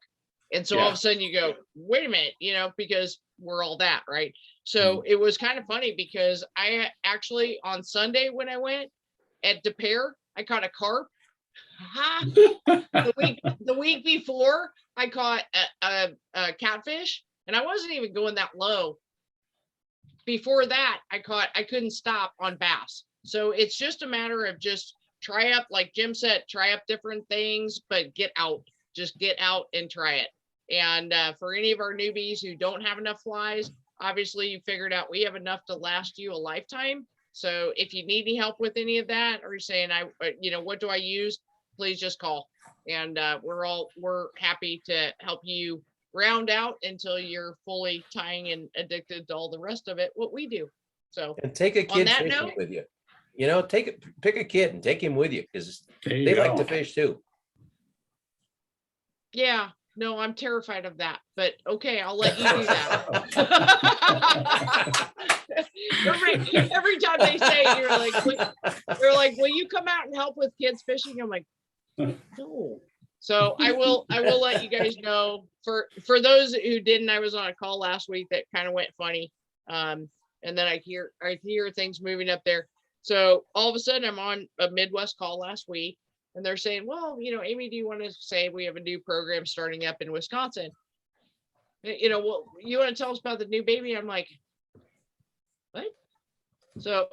And so all of Yeah. a sudden you go, wait a minute, you know, because we're all that, right? So it was kind of funny because I actually on Sunday when I went at Depair, I caught a carp. Ha! The week before, I caught a catfish, and I wasn't even going that low. Before that, I couldn't stop on bass. So it's just a matter of just try up, like Jim said, try up different things, but get out. Just get out and try it. And for any of our newbies who don't have enough flies, obviously you figured out we have enough to last you a lifetime. So if you need any help with any of that, or you're saying, you know, what do I use? Please just call. And we're happy to help you round out until you're fully tying and addicted to all the rest of it, what we do. So And take a On kid that fishing note- with you. You know, pick a kid and take him with you, because There you they like go. to fish too. yeah, no, I'm terrified of that, but okay, I'll let you do that. every time they say it, they're like, will you come out and help with kids fishing? I'm like, no. So I will let you guys know. For those who didn't, I was on a call last week that kind of went funny. And then I hear things moving up there. So all of a sudden I'm on a Midwest call last week, and they're saying, well, you know, Amy, do you want to say we have a new program starting up in Wisconsin? You know, well, you want to tell us about the new baby? I'm like, what? So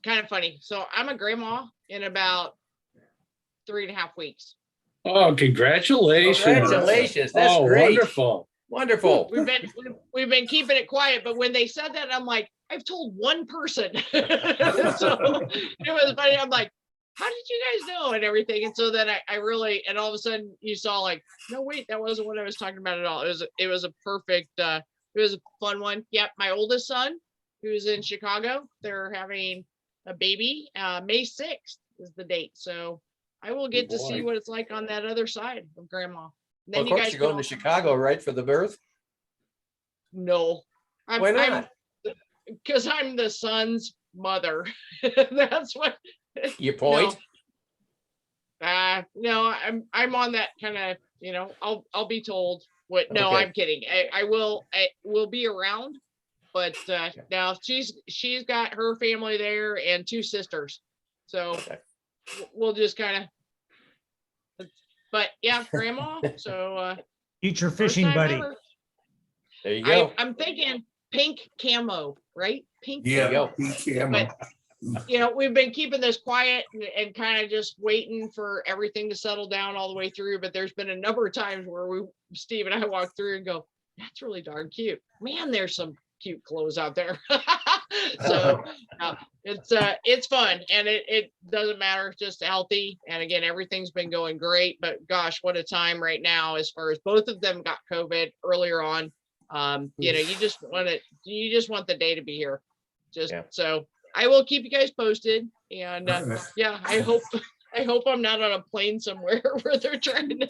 kind of funny. So I'm a grandma in about 3.5 weeks. Oh, congratulations. Congratulations, that's Oh, great. wonderful. Wonderful. We've been keeping it quiet, but when they said that, I'm like, I've told one person. So it was funny. I'm like, how did you guys know and everything? And so then I really, and all of a sudden you saw like, no, wait, that wasn't what I was talking about at all. It was a perfect, it was a fun one. Yep. My oldest son, who's in Chicago, they're having a baby. May 6th is the date. So I will get to see boy. what it's like on that other side of grandma. And Well, of you course, guys you're can going to also- Chicago, right, for the birth? No. Why not? Because I'm the son's mother. That's what. Your point? No, I'm on that kind of, you know, I'll be told what. No, Okay. I'm kidding. I will be around, but now she's got her family there and 2 sisters, so Okay. we'll just kind of. But yeah, grandma. So Future first fishing time buddy. ever. There you go. I'm thinking pink camo, right? Pink. Yeah. go. pink camo. You know, we've been keeping this quiet and kind of just waiting for everything to settle down all the way through. But there's been a number of times where Steve and I walk through and go, that's really darn cute. Man, there's some cute clothes out there. So it's fun, and it doesn't matter, it's just healthy. And again, everything's been going great, but gosh, what a time right now, as far as both of them got COVID earlier on. You know, you just want the day to be here. Just Yeah. so I will keep you guys posted. And All right. yeah, I hope I'm not on a plane somewhere where they're trying to,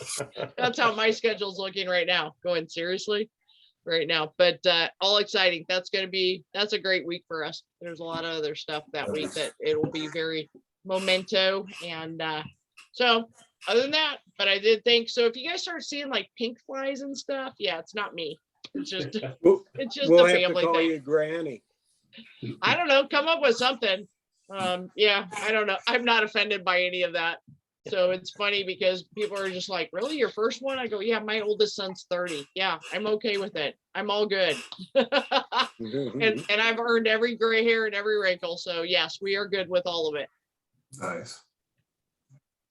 that's how my schedule's looking right now, going seriously right now. But all exciting. That's a great week for us. There's a lot of other stuff that week that it will be very memento. And so other than that, but I did think, so if you guys start seeing like pink flies and stuff, yeah, it's not me. It's just We'll a have to family call thing. you Granny. I don't know, come up with something. Yeah, I don't know. I'm not offended by any of that. So it's funny because people are just like, really, your first one? I go, yeah, my oldest son's 30. Yeah, I'm okay with it. I'm all good. And I've earned every gray hair and every wrinkle. So yes, we are good with all of it. Nice.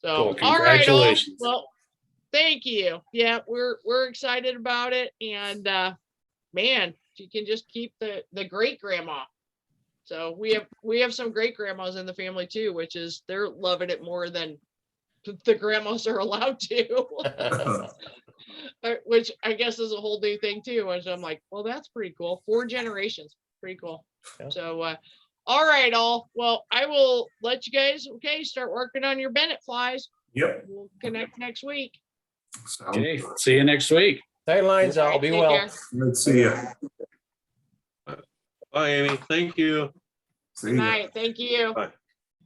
So, Cool. all right, all. Congratulations. Well, thank you. Yeah, we're excited about it. And man, you can just keep the great grandma. So we have some great grandmas in the family too, which is they're loving it more than the grandmas are allowed to. Which I guess is a whole new thing too. And so I'm like, well, that's pretty cool. 4 generations, pretty cool. Yeah. So all right, all. Well, I will let you guys start working on your Bennett flies. Yep. We'll connect next week. Sounds Okay, good. see you next week. Tight lines, All Al. right, Be take well. care. Let's see you. Bye, Amy. Thank you. See Good ya. night. Thank you. Bye.